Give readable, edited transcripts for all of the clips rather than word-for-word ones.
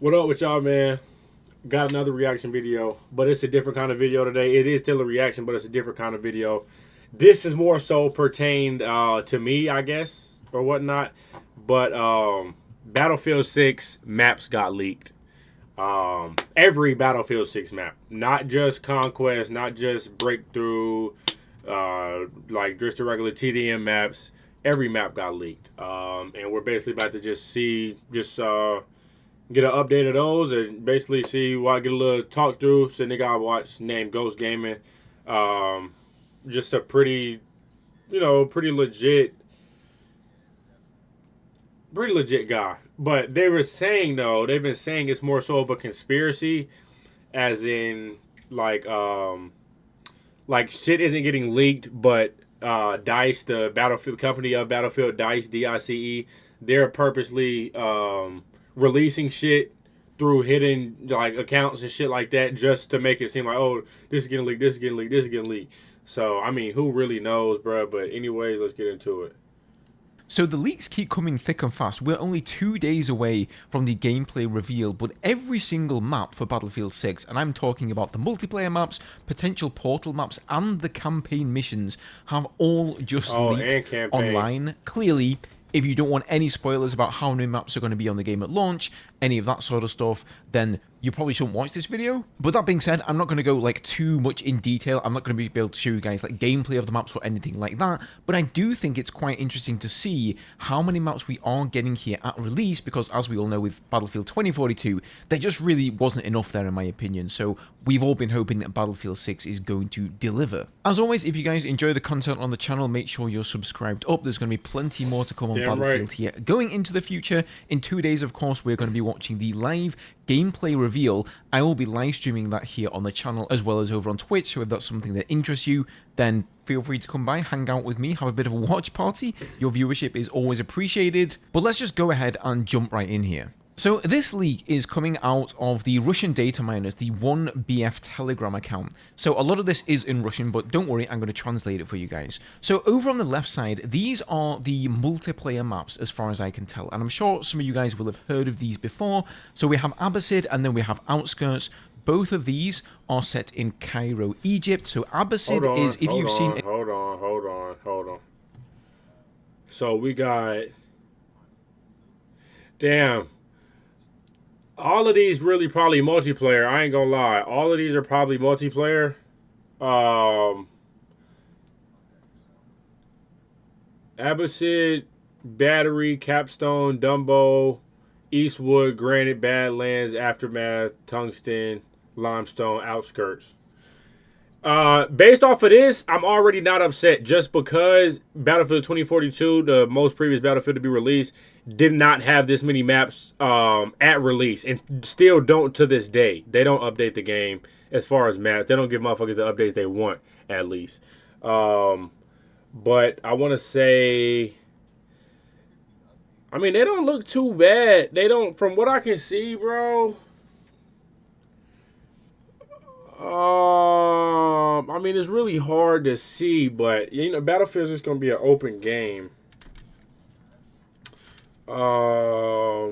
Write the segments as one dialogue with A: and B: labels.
A: What up with y'all, man? Got another reaction video, but it's a different kind of video today. It is still a reaction, but it's a different kind of video. This is more so pertained to me, I guess, or whatnot. But Battlefield 6 maps got leaked. Every Battlefield 6 map, not just Conquest, not just Breakthrough, like just the regular TDM maps. Every map got leaked, and we're basically about to get an update of those and basically see what I get a little talk through. So nigga I watch named Ghost Gaming. Just a pretty legit guy. But they were saying though, they've been saying it's more so of a conspiracy, as in like shit isn't getting leaked, but DICE, the Battlefield company of Battlefield, DICE, DICE, they're purposely releasing shit through hidden like accounts and shit like that, just to make it seem like, oh, this is getting leaked, this is getting leaked, this is getting leaked. So I mean, who really knows, bro? But anyways, let's get into it.
B: So the leaks keep coming thick and fast. We're only 2 days away from the gameplay reveal, but every single map for Battlefield 6, and I'm talking about the multiplayer maps, potential portal maps, and the campaign missions, have all just leaked online. Clearly, if you don't want any spoilers about how many maps are going to be on the game at launch, any of that sort of stuff, then you probably shouldn't watch this video. But that being said, I'm not going to go like too much in detail. I'm not going to be able to show you guys like gameplay of the maps or anything like that. But I do think it's quite interesting to see how many maps we are getting here at release, because as we all know with Battlefield 2042, there just really wasn't enough there in my opinion. So we've all been hoping that Battlefield 6 is going to deliver. As always, if you guys enjoy the content on the channel, make sure you're subscribed up. There's going to be plenty more to come on Battlefield here going into the future. In 2 days, of course, we're going to be watching the live gameplay reveal. I will be live streaming that here on the channel as well as over on Twitch, so if that's something that interests you, then feel free to come by, hang out with me, have a bit of a watch party. Your viewership is always appreciated. But let's just go ahead and jump right in here. So this leak is coming out of the Russian data miners, the 1BF Telegram account. So a lot of this is in Russian, but don't worry, I'm going to translate it for you guys. So over on the left side, these are the multiplayer maps as far as I can tell. And I'm sure some of you guys will have heard of these before. So we have Abbasid and then we have Outskirts. Both of these are set in Cairo, Egypt. So Abbasid is, if you've seen...
A: Hold on. So we got... Damn. All of these really probably multiplayer. I ain't gonna lie. All of these are probably multiplayer. Abbasid, Battery, Capstone, Dumbo, Eastwood, Granite, Badlands, Aftermath, Tungsten, Limestone, Outskirts. Based off of this, I'm already not upset, just because Battlefield 2042, the most previous Battlefield to be released, did not have this many maps at release, and still don't to this day. They don't update the game as far as maps. They don't give motherfuckers the updates they want, at least. But I want to say, I mean, they don't look too bad. They don't, from what I can see, bro. I mean, it's really hard to see, but you know, Battlefield's just gonna be an open game. I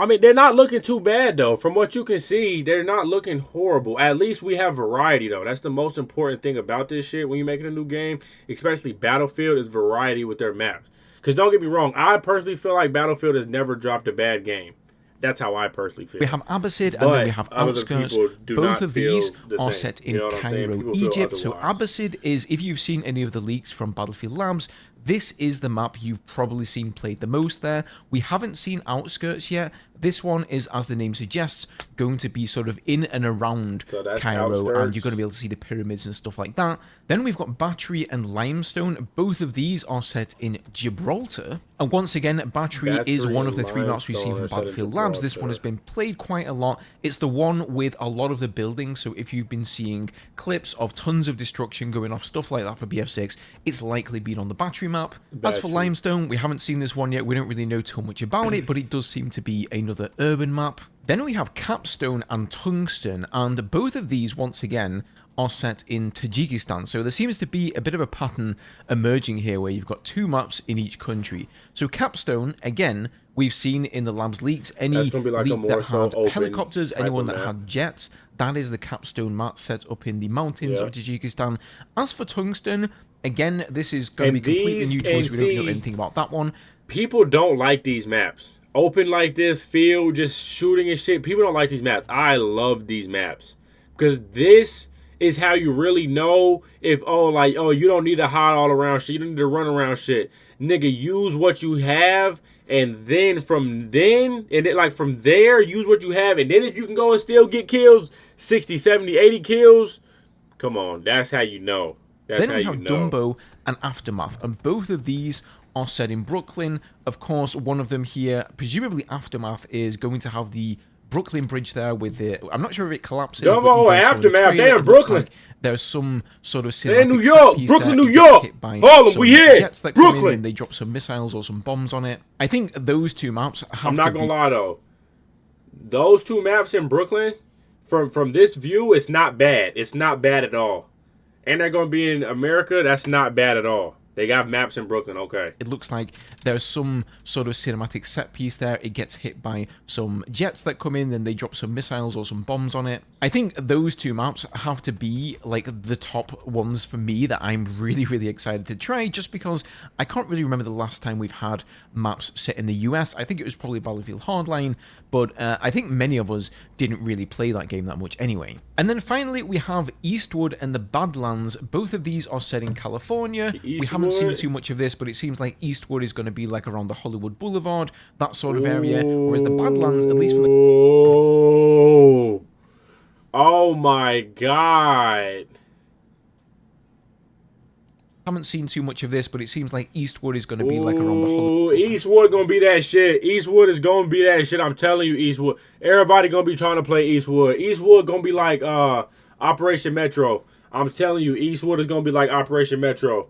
A: mean, they're not looking too bad though. From what you can see, they're not looking horrible. At least we have variety though. That's the most important thing about this shit when you're making a new game, especially Battlefield, is variety with their maps. Because don't get me wrong, I personally feel like Battlefield has never dropped a bad game. That's how I personally feel.
B: We have Abbasid and then we have Outskirts. Both of these are set in Cairo, Egypt. So Abbasid is, if you've seen any of the leaks from Battlefield Labs, this is the map you've probably seen played the most there. We haven't seen Outskirts yet. This one is, as the name suggests, going to be sort of in and around Cairo, Outskirts. And you're going to be able to see the pyramids and stuff like that. Then we've got Battery and Limestone. Both of these are set in Gibraltar. And once again, Battery is one of the 3 maps we've seen from Battlefield Labs. This one has been played quite a lot. It's the one with a lot of the buildings, so if you've been seeing clips of tons of destruction going off, stuff like that for BF6, it's likely been on the Battery map. As for Limestone, we haven't seen this one yet. We don't really know too much about it, but it does seem to be another urban map. Then we have Capstone and Tungsten, and both of these, once again, are set in Tajikistan. So there seems to be a bit of a pattern emerging here where you've got 2 maps in each country. So Capstone, again, we've seen in the labs leaks, any
A: That's gonna be like a
B: leak
A: more
B: that
A: so
B: had
A: open
B: helicopters,
A: type
B: anyone
A: of
B: that
A: map.
B: had jets, that is the Capstone map set up in the mountains
A: Yeah.
B: of Tajikistan. As for Tungsten, again, this is going to be
A: And
B: completely
A: these,
B: new to
A: and
B: us. We don't know
A: see,
B: anything about that one.
A: people don't like these maps. Open like this, field, just shooting and shit. People don't like these maps. I love these maps. Because this is how you really know if, you don't need to hide all around shit. You don't need to run around shit. Nigga, use what you have. And then from there, use what you have. And then if you can go and still get kills, 60, 70, 80 kills, come on. That's how you know. That's
B: Then
A: how
B: we
A: you
B: have
A: know.
B: Dumbo and Aftermath, and both of these are set in Brooklyn. Of course, one of them here, presumably Aftermath, is going to have the Brooklyn Bridge there with the... I'm not sure if it collapses, but
A: Dumbo
B: you
A: and
B: guys saw in the
A: Aftermath, they
B: trailer,
A: in
B: it looks
A: Brooklyn.
B: like there's some sort of
A: They in New
B: cinematic
A: York,
B: set piece
A: Brooklyn,
B: there.
A: New
B: It gets
A: York.
B: hit by
A: Harlem,
B: some
A: we here.
B: jets that come in
A: Brooklyn.
B: and they drop some missiles or some bombs on it. I think those 2 maps have
A: I'm
B: to
A: not
B: be...
A: gonna lie though. Those 2 maps in Brooklyn, from this view, it's not bad. It's not bad at all. And they're gonna be in America. That's not bad at all. They got maps in Brooklyn. Okay.
B: It looks like there's some sort of cinematic set piece there. It gets hit by some jets that come in, then they drop some missiles or some bombs on it. I think those 2 maps have to be like the top ones for me that I'm really, really excited to try, just because I can't really remember the last time we've had maps set in the US. I think it was probably Battlefield Hardline, but I think many of us didn't really play that game that much anyway. And then finally, we have Eastwood and the Badlands. Both of these are set in California. We haven't seen too much of this, but it seems like Eastwood is going to be like around the Hollywood Boulevard, that sort of area, whereas the Badlands, at least from the...
A: Oh my god.
B: Haven't seen too much of this, but it seems like Eastwood is going to be like around the Hollywood...
A: Eastwood gonna be that shit. Eastwood is gonna be that shit. I'm telling you, Eastwood. Everybody gonna be trying to play Eastwood. Eastwood gonna be like Operation Metro. I'm telling you, Eastwood is gonna be like Operation Metro.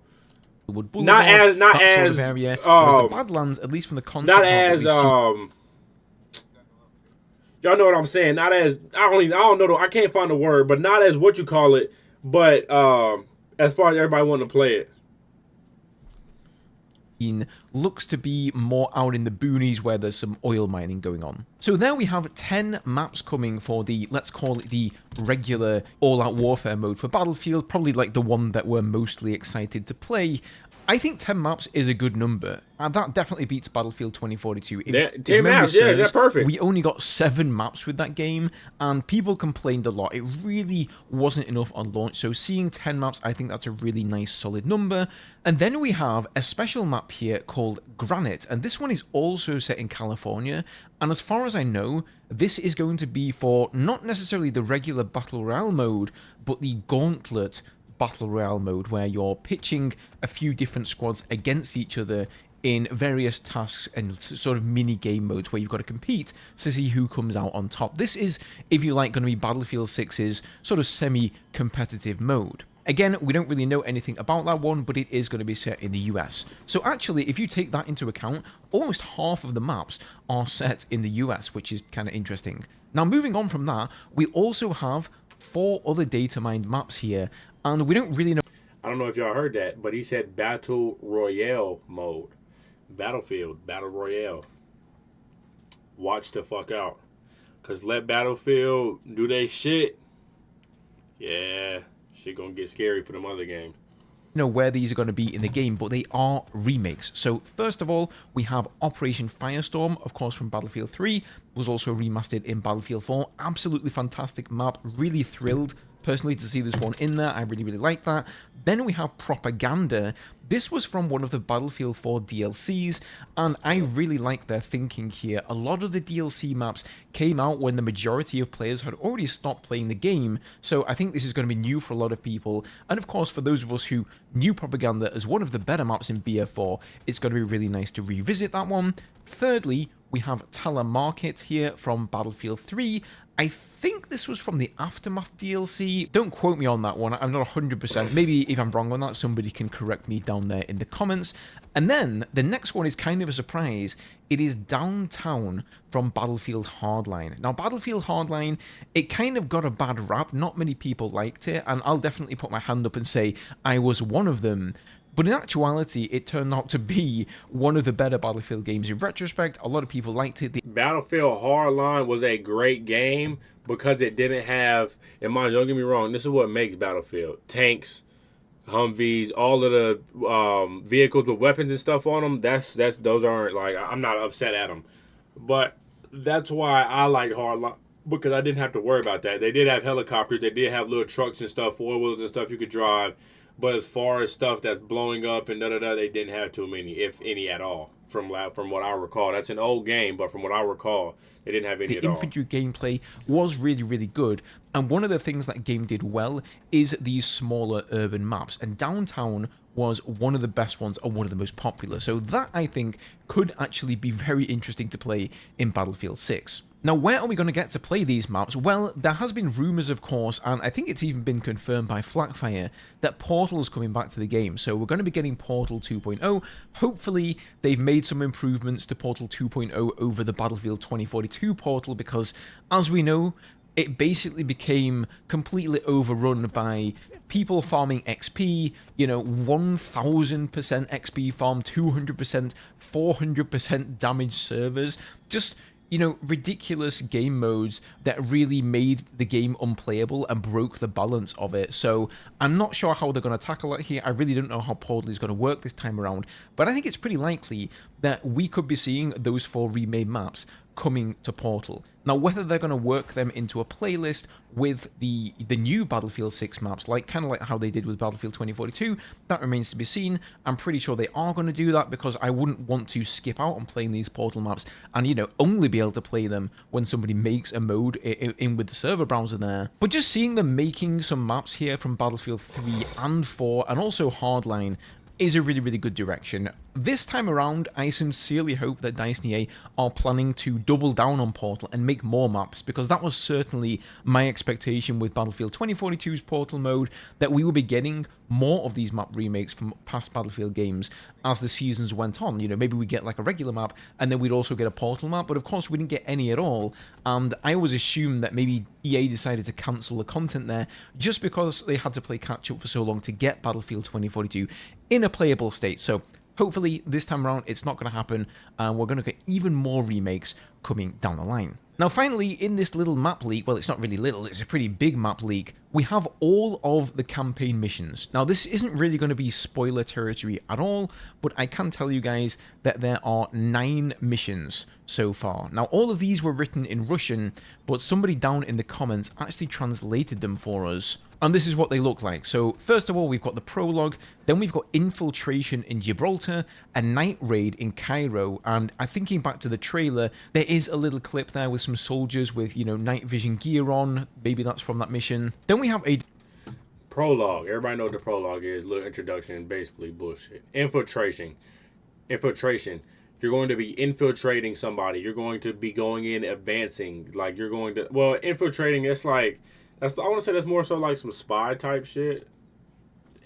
B: Boulevard,
A: Not as
B: sort of area. Whereas the Badlands, at least from the concept,
A: not as y'all know what I'm saying. Not as I don't know. I can't find the word, but not as what you call it. But as far as everybody wanting to play it,
B: looks to be more out in the boonies where there's some oil mining going on. So there we have 10 maps coming for the, let's call it the regular all-out warfare mode for Battlefield, probably like the one that we're mostly excited to play. I think 10 maps is a good number, and that definitely beats Battlefield 2042.
A: 10 maps, yeah, that's perfect.
B: We only got 7 maps with that game, and people complained a lot. It really wasn't enough on launch, so seeing 10 maps, I think that's a really nice, solid number. And then we have a special map here called Granite, and this one is also set in California, and as far as I know, this is going to be for not necessarily the regular Battle Royale mode, but the Gauntlet Battle Royale mode, where you're pitching a few different squads against each other in various tasks and sort of mini game modes where you've got to compete to see who comes out on top. This is, if you like, going to be Battlefield 6's sort of semi-competitive mode. Again, we don't really know anything about that one, but it is going to be set in the US. So actually, if you take that into account, almost half of the maps are set in the US, which is kind of interesting. Now, moving on from that, we also have 4 other data mined maps here, and we don't really know...
A: I don't know if y'all heard that, but he said Battle Royale mode. Battlefield, Battle Royale. Watch the fuck out. Because let Battlefield do they shit. Yeah, shit gonna get scary for them other games.
B: Know where these are going to be in the game, but they are remakes. So first of all, we have Operation Firestorm, of course, from Battlefield 3, was also remastered in Battlefield 4. Absolutely fantastic map, really thrilled personally to see this one in there. I really, really like that. Then we have Propaganda. This was from one of the Battlefield 4 DLCs, and I really like their thinking here. A lot of the DLC maps came out when the majority of players had already stopped playing the game, so I think this is going to be new for a lot of people. And of course, for those of us who knew Propaganda as one of the better maps in BF4, it's going to be really nice to revisit that one. Thirdly, we have Tala Market here from Battlefield 3, I think this was from the Aftermath DLC. Don't quote me on that one. I'm not 100%. Maybe if I'm wrong on that, somebody can correct me down there in the comments. And then the next one is kind of a surprise. It is Downtown from Battlefield Hardline. Now, Battlefield Hardline, it kind of got a bad rap. Not many people liked it, and I'll definitely put my hand up and say I was one of them. But in actuality, it turned out to be one of the better Battlefield games in retrospect. A lot of people liked it.
A: Battlefield Hardline was a great game because it didn't have, and mind you, don't get me wrong, this is what makes Battlefield. Tanks, Humvees, all of the vehicles with weapons and stuff on them, those aren't, like, I'm not upset at them. But that's why I like Hardline, because I didn't have to worry about that. They did have helicopters, they did have little trucks and stuff, four-wheelers and stuff you could drive. But as far as stuff that's blowing up and da-da-da, they didn't have too many, if any at all, from what I recall. That's an old game, but from what I recall, they didn't have any at all.
B: The infantry gameplay was really, really good. And one of the things that game did well is these smaller urban maps. And Downtown was one of the best ones and one of the most popular. So that, I think, could actually be very interesting to play in Battlefield 6. Now, where are we going to get to play these maps? Well, there has been rumours, of course, and I think it's even been confirmed by Flakfire, that Portal is coming back to the game. So we're going to be getting Portal 2.0. Hopefully, they've made some improvements to Portal 2.0 over the Battlefield 2042 Portal, because, as we know, it basically became completely overrun by people farming XP, 1000% XP farm, 200%, 400% damage servers, just ridiculous game modes that really made the game unplayable and broke the balance of it. So I'm not sure how they're going to tackle it here. I really don't know how Portal is going to work this time around, but I think it's pretty likely that we could be seeing those 4 remade maps coming to Portal. Now, whether they're going to work them into a playlist with the new Battlefield 6 maps, kind of like how they did with Battlefield 2042, that remains to be seen. I'm pretty sure they are going to do that, because I wouldn't want to skip out on playing these Portal maps and, only be able to play them when somebody makes a mode in with the server browser there. But just seeing them making some maps here from Battlefield 3 and 4, and also Hardline, is a really, really good direction. This time around, I sincerely hope that DICE and EA are planning to double down on Portal and make more maps, because that was certainly my expectation with Battlefield 2042's Portal mode, that we will be getting more of these map remakes from past Battlefield games as the seasons went on. Maybe we get like a regular map, and then we'd also get a Portal map, but of course we didn't get any at all, and I always assumed that maybe EA decided to cancel the content there just because they had to play catch-up for so long to get Battlefield 2042 in a playable state. So hopefully this time around it's not going to happen, and we're going to get even more remakes coming down the line. Now, finally, in this little map leak, well, it's not really little, it's a pretty big map leak, we have all of the campaign missions. Now, this isn't really going to be spoiler territory at all, but I can tell you guys that there are 9 missions so far. Now, all of these were written in Russian, but somebody down in the comments actually translated them for us. And this is what they look like. So, first of all, we've got the prologue, then we've got infiltration in Gibraltar, a night raid in Cairo, and I'm thinking back to the trailer, there is a little clip there with some soldiers with, night vision gear on. Maybe that's from that mission. Then we have a
A: prologue. Everybody know what the prologue is. Little introduction, basically bullshit. Infiltration. You're going to be infiltrating somebody. You're going to be going in, advancing. Like, you're going to... Well, infiltrating, I want to say that's more so like some spy type shit.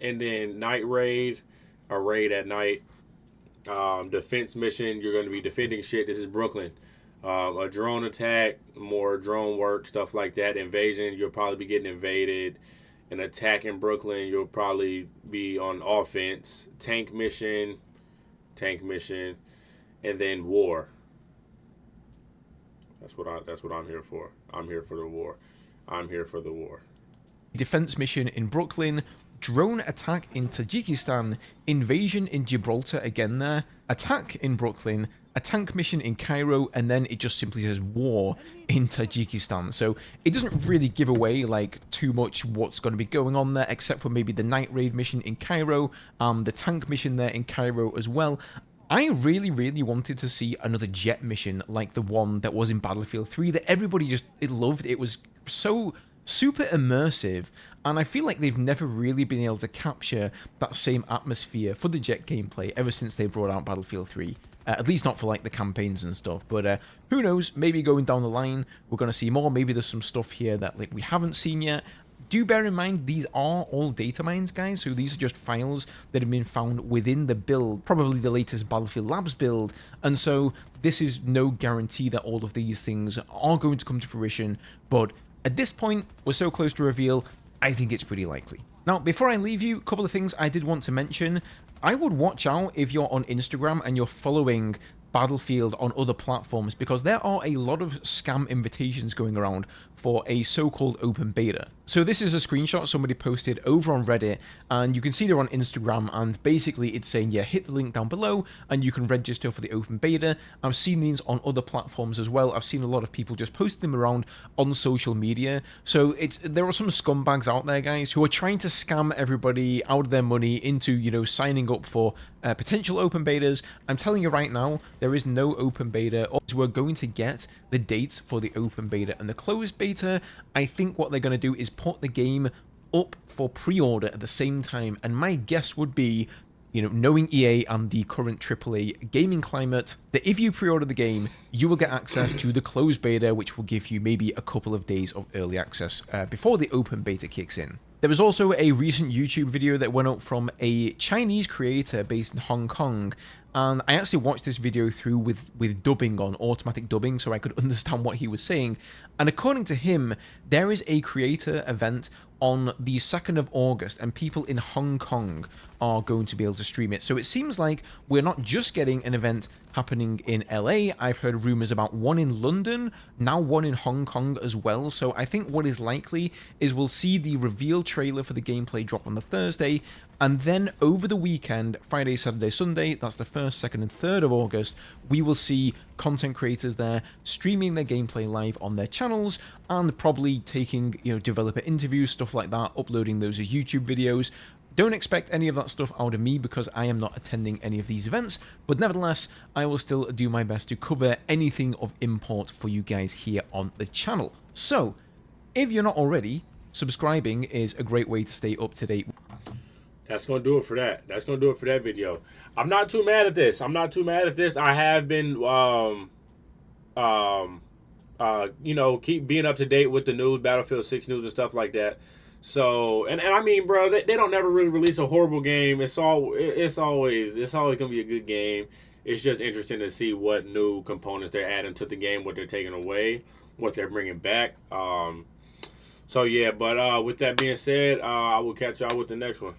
A: And then night raid, a raid at night. Defense mission, you're going to be defending shit. This is Brooklyn. A drone attack, more drone work, stuff like that. Invasion, you'll probably be getting invaded. An attack in Brooklyn, you'll probably be on offense. Tank mission, and then war. That's what I'm here for. I'm here for the war.
B: Defense mission in Brooklyn, drone attack in Tajikistan, invasion in Gibraltar again there, attack in Brooklyn, a tank mission in Cairo, and then it just simply says war in Tajikistan. So it doesn't really give away too much what's going to be going on there, except for maybe the night raid mission in Cairo, the tank mission there in Cairo as well. I really, really wanted to see another jet mission like the one that was in Battlefield 3 that everybody just loved. It was so super immersive, and I feel like they've never really been able to capture that same atmosphere for the jet gameplay ever since they brought out Battlefield 3. at least not for like the campaigns and stuff. But who knows? Maybe going down the line, we're going to see more. Maybe there's some stuff here that like we haven't seen yet. Do bear in mind, these are all data mines, guys, so these are just files that have been found within the build, probably the latest Battlefield Labs build, and so this is no guarantee that all of these things are going to come to fruition, but at this point, we're so close to reveal, I think it's pretty likely. Now, before I leave you, a couple of things I did want to mention. I would watch out if you're on Instagram and you're following Battlefield on other platforms, because there are a lot of scam invitations going around for a so-called open beta. So this is a screenshot somebody posted over on Reddit, and you can see they're on Instagram, and basically it's saying, yeah, hit the link down below and you can register for the open beta. I've seen these on other platforms as well. I've seen a lot of people just post them around on social media. So there are some scumbags out there, guys, who are trying to scam everybody out of their money into, you know, signing up for potential open betas. I'm telling you right now, there is no open beta. We're going to get the dates for the open beta and the closed beta. I think what they're going to do is put the game up for pre-order at the same time, and my guess would be, you know, knowing EA and the current AAA gaming climate, that if you pre-order the game, you will get access to the closed beta, which will give you maybe a couple of days of early access before the open beta kicks in. There was also a recent YouTube video that went up from a Chinese creator based in Hong Kong, and I actually watched this video through with dubbing on, automatic dubbing, so I could understand what he was saying. And according to him, there is a creator event on the 2nd of August, and people in Hong Kong are going to be able to stream it. So it seems like we're not just getting an event happening in LA. I've heard rumors about one in London, now one in Hong Kong as well. So I think what is likely is we'll see the reveal trailer for the gameplay drop on the Thursday, and then over the weekend, Friday, Saturday, Sunday, that's the 1st, 2nd, and 3rd of August, we will see content creators there streaming their gameplay live on their channels, and probably taking, you know, developer interviews, stuff like that, uploading those as YouTube videos. Don't expect any of that stuff out of me because I am not attending any of these events, but nevertheless, I will still do my best to cover anything of import for you guys here on the channel. So, if you're not already, subscribing is a great way to stay up to date.
A: That's going to do it for that. That's going to do it for that video. I'm not too mad at this. I have been, you know, keep being up to date with the news, Battlefield 6 news and stuff like that. So, and I mean, bro, they don't never really release a horrible game. It's always going to be a good game. It's just interesting to see what new components they're adding to the game, what they're taking away, what they're bringing back. So yeah, but with that being said, I will catch y'all with the next one.